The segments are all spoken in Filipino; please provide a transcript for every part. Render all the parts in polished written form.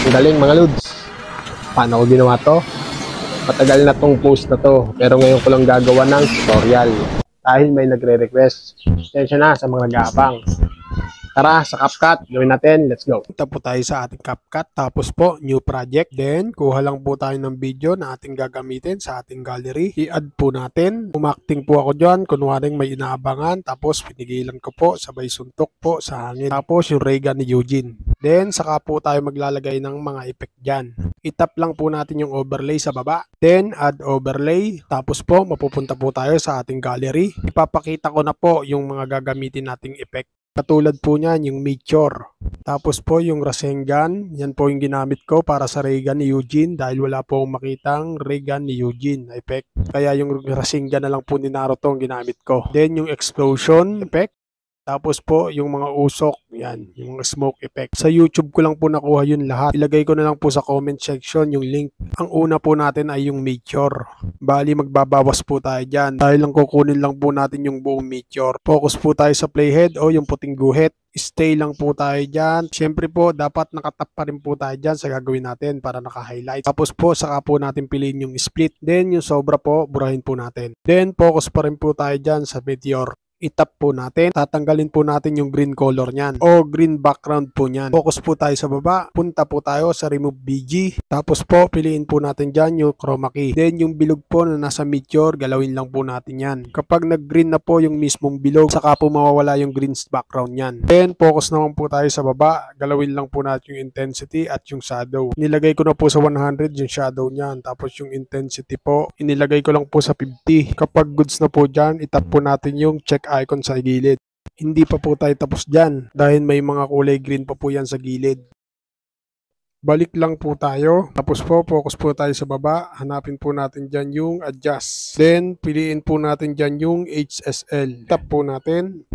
Ang galing mga lods. Paano ko ginawa to? Matagal na tong post na to, pero ngayon ko lang gagawa ng tutorial dahil may nagre-request. Atensya na sa mga nag-aabang. Tara, sa CapCut, gawin natin. Let's go. Punta po tayo sa ating CapCut. Tapos po, new project. Then, kuha lang po tayo ng video na ating gagamitin sa ating gallery. I-add po natin. Umakting po ako dyan. Kunwaring may inaabangan. Tapos, pinigilan ko po. Sabay suntok po sa hangin. Tapos, yung ray gun ni Eugene. Then, saka po tayo maglalagay ng mga effect dyan. I-tap lang po natin yung overlay sa baba. Then, add overlay. Tapos po, mapupunta po tayo sa ating gallery. Ipapakita ko na po yung mga gagamitin nating effect. Katulad po niyan, yung Meteor. Tapos po yung Rasengan, yan po yung ginamit ko para sa ray gun ni Eugene dahil wala po akong makitang ray gun ni Eugene na effect. Kaya yung Rasengan na lang po ni Naruto ang ginamit ko. Then yung Explosion effect. Tapos po, yung mga usok, yan, yung mga smoke effect. Sa YouTube ko lang po nakuha yun lahat. Ilagay ko na lang po sa comment section yung link. Ang una po natin ay yung Meteor. Bali, magbabawas po tayo dyan. Dahil lang kukunin lang po natin yung buong Meteor. Focus po tayo sa playhead o yung puting guhit. Stay lang po tayo dyan. Siyempre po, dapat nakatap pa rin po tayo dyan sa gagawin natin para naka-highlight. Tapos po, saka po natin piliin yung split. Then, yung sobra po, burahin po natin. Then, focus pa rin po tayo dyan sa Meteor. I-tap po natin. Tatanggalin po natin yung green color niyan o green background po niyan. Focus po tayo sa baba. Punta po tayo sa remove BG. Tapos po, piliin po natin dyan yung chroma key. Then yung bilog po na nasa Meteor, galawin lang po natin yan. Kapag nag-green na po yung mismong bilog, saka po mawawala yung green background niyan. Then focus naman po tayo sa baba. Galawin lang po natin yung intensity at yung shadow. Nilagay ko na po sa 100 yung shadow niyan. Tapos yung intensity po, inilagay ko lang po sa 50. Kapag goods na po dyan, itap po natin yung check icon sa gilid. Hindi pa po tayo tapos dyan dahil may mga kulay green pa po yan sa gilid. Balik lang po tayo. Tapos po, focus po tayo sa baba. Hanapin po natin dyan yung adjust. Then, piliin po natin dyan yung HSL. Tap po natin.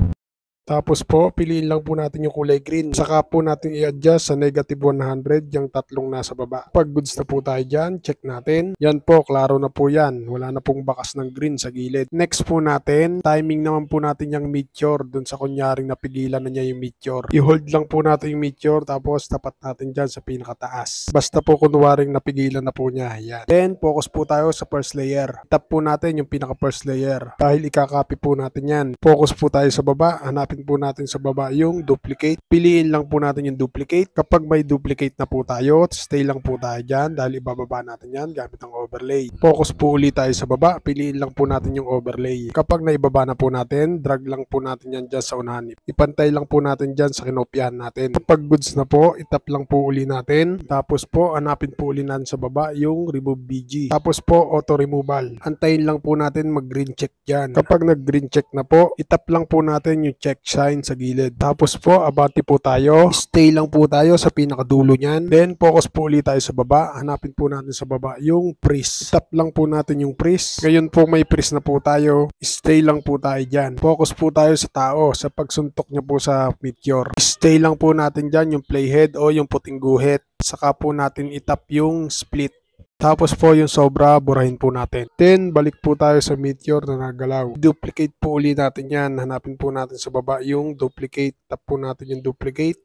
Tapos po, piliin lang po natin yung kulay green. Saka po natin i-adjust sa negative 100 yung tatlong nasa baba. Pag goods na po tayo dyan, check natin. Yan po, klaro na po yan. Wala na pong bakas ng green sa gilid. Next po natin, timing naman po natin yung Meteor. Dun sa kunyaring napigilan na niya yung Meteor. I-hold lang po natin yung Meteor tapos tapat natin dyan sa pinakataas. Basta po kunwaring napigilan na po niya. Yan. Then, focus po tayo sa first layer. Tap po natin yung pinaka first layer. Dahil ikakopy po natin yan. Focus po tayo sa baba. Hanapin po natin sa baba yung duplicate. Piliin lang po natin yung duplicate. Kapag may duplicate na po tayo, stay lang po tayo dyan dahil ibababa natin yan gamit ang overlay. Focus po ulit tayo sa baba. Piliin lang po natin yung overlay. Kapag naibaba na po natin, drag lang po natin yan dyan sa unahan. Ipantay lang po natin dyan sa kinopyahan natin. Kapag goods na po, itap lang po uli natin. Tapos po, hanapin po uli natin sa baba yung remove BG. Tapos po, auto removal. Antayin lang po natin mag green check dyan. Kapag nag green check na po, itap lang po natin yung check sign sa gilid. Tapos po, abante po tayo. Stay lang po tayo sa pinakadulo niyan. Then, focus po ulit tayo sa baba. Hanapin po natin sa baba yung freeze. Tap lang po natin yung freeze. Ngayon po may freeze na po tayo. Stay lang po tayo dyan. Focus po tayo sa tao sa pagsuntok niya po sa Meteor. Stay lang po natin dyan yung playhead o yung puting guhit. Saka po natin itap yung split. Tapos po yung sobra, burahin po natin. Then, balik po tayo sa Meteor na nagalaw. Duplicate po ulit natin yan. Hanapin po natin sa baba yung duplicate. Tap po natin yung duplicate.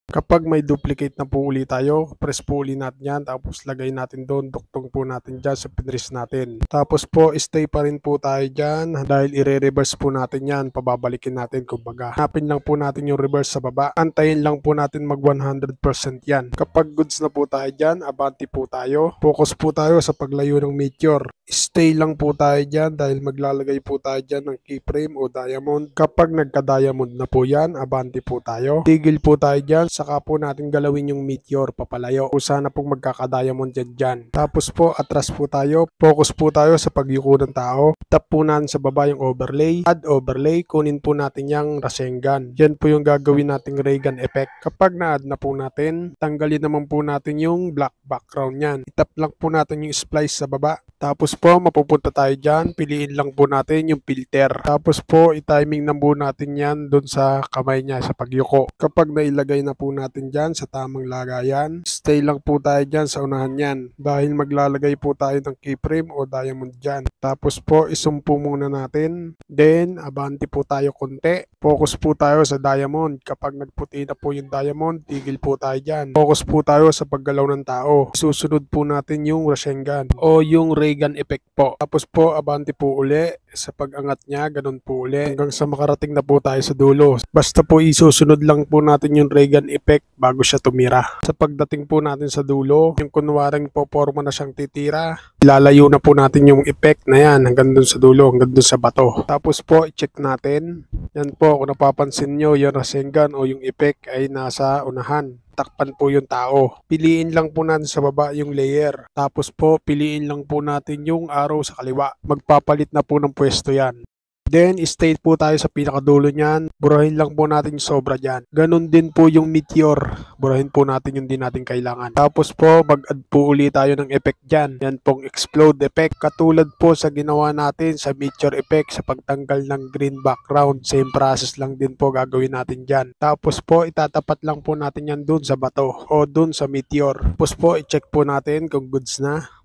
Kapag may duplicate na po uli tayo, press po uli natin yan. Tapos lagay natin doon. Duktong po natin dyan sa pinrest natin. Tapos po, stay pa rin po tayo dyan. Dahil i-reverse po natin yan. Pababalikin natin kumbaga. Hanapin lang po natin yung reverse sa baba. Antayin lang po natin mag 100% yan. Kapag goods na po tayo dyan, abante po tayo. Focus po tayo sa paglayo ng Meteor. Stay lang po tayo dyan dahil maglalagay po tayo dyan ng keyframe o diamond. Kapag nagka-diamond na po yan, abante po tayo. Tigil po tayo dyan. Saka po natin galawin yung Meteor papalayo. O sana pong magkaka-diamond dyan. Tapos po, atras po tayo. Focus po tayo sa pagyuko ng tao. Tap po natin sa baba yung overlay. Add overlay. Kunin po natin yung Rasengan. Yan po yung gagawin nating ray gun effect. Kapag na-add na po natin, tanggalin naman po natin yung black background yan. Itap lang po natin yung splice sa baba. Tapos Tapos po, mapupunta tayo dyan. Piliin lang po natin yung filter. Tapos po, i-timing na po natin yan dun sa kamay niya, sa pagyuko. Kapag nailagay na po natin dyan sa tamang lagayan, stay lang po tayo dyan sa unahan yan. Dahil maglalagay po tayo ng keyframe o diamond dyan. Tapos po, isumpo muna natin. Then, abante po tayo konti. Focus po tayo sa diamond. Kapag nagputi na po yung diamond, tigil po tayo dyan. Focus po tayo sa paggalaw ng tao. Susunod po natin yung Rasengan o yung ray gun effect po. Tapos po, abante po uli sa pag-angat niya, ganun po uli. Hanggang sa makarating na po tayo sa dulo. Basta po isusunod lang po natin yung ray gun effect bago siya tumira. Sa pagdating po natin sa dulo, yung kunwaring po forma na siyang titira, ilalayo na po natin yung effect na yan hanggang dun sa dulo, hanggang dun sa bato. Tapos po, i-check natin. Yan po, kung napapansin nyo, yung Rasengan o yung effect ay nasa unahan. Takpan po yung tao. Piliin lang po natin sa baba yung layer. Tapos po, piliin lang po natin yung arrow sa kaliwa. Magpapalit na po ng pwesto yan. Then, stay po tayo sa pinakadulo niyan. Burahin lang po natin yung sobra dyan. Ganon din po yung meteor. Burahin po natin yung di natin kailangan. Tapos po, mag-add po uli tayo ng effect dyan. Yan pong explode effect. Katulad po sa ginawa natin sa meteor effect sa pagtanggal ng green background. Same process lang din po gagawin natin dyan. Tapos po, itatapat lang po natin yan dun sa bato o dun sa meteor. Tapos po, i-check po natin kung goods na.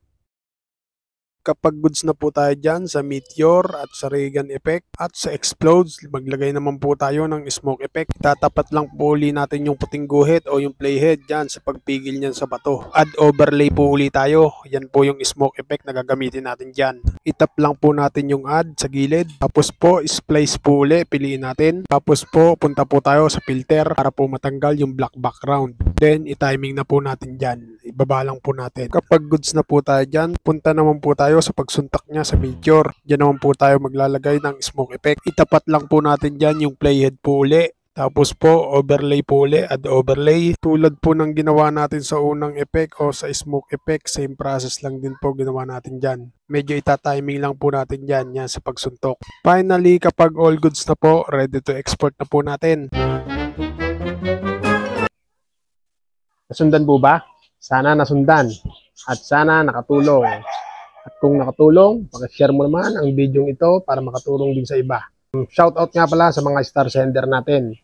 Kapag goods na po tayo dyan sa meteor at sa ray gun effect at sa explodes, maglagay naman po tayo ng smoke effect. Tatapat lang po uli natin yung puting guhit o yung playhead dyan sa pagpigil niyan sa bato. Add overlay po uli tayo. Yan po yung smoke effect na gagamitin natin dyan. Itap lang po natin yung add sa gilid. Tapos po, splice po uli, piliin natin. Tapos po, punta po tayo sa filter para po matanggal yung black background. Then, i-timing na po natin dyan. Ibaba lang po natin. Kapag goods na po tayo dyan, punta naman po tayo sa pagsuntak niya sa meteor. Diyan naman po tayo maglalagay ng smoke effect. Itapat lang po natin dyan yung playhead po uli. Tapos po, overlay po uli, add overlay. Tulad po ng ginawa natin sa unang effect o sa smoke effect, same process lang din po ginawa natin dyan. Medyo ita-timing lang po natin dyan, yan sa pagsuntok. Finally, kapag all goods na po, ready to export na po natin. Nasundan po ba? Sana nasundan. At sana nakatulong. At kung nakatulong, pakishare mo naman ang video ito para makatulong din sa iba. Shoutout nga pala sa mga star sender natin.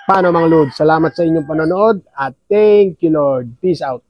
Paano mga Lord? Salamat sa inyong panonood at thank you Lord. Peace out.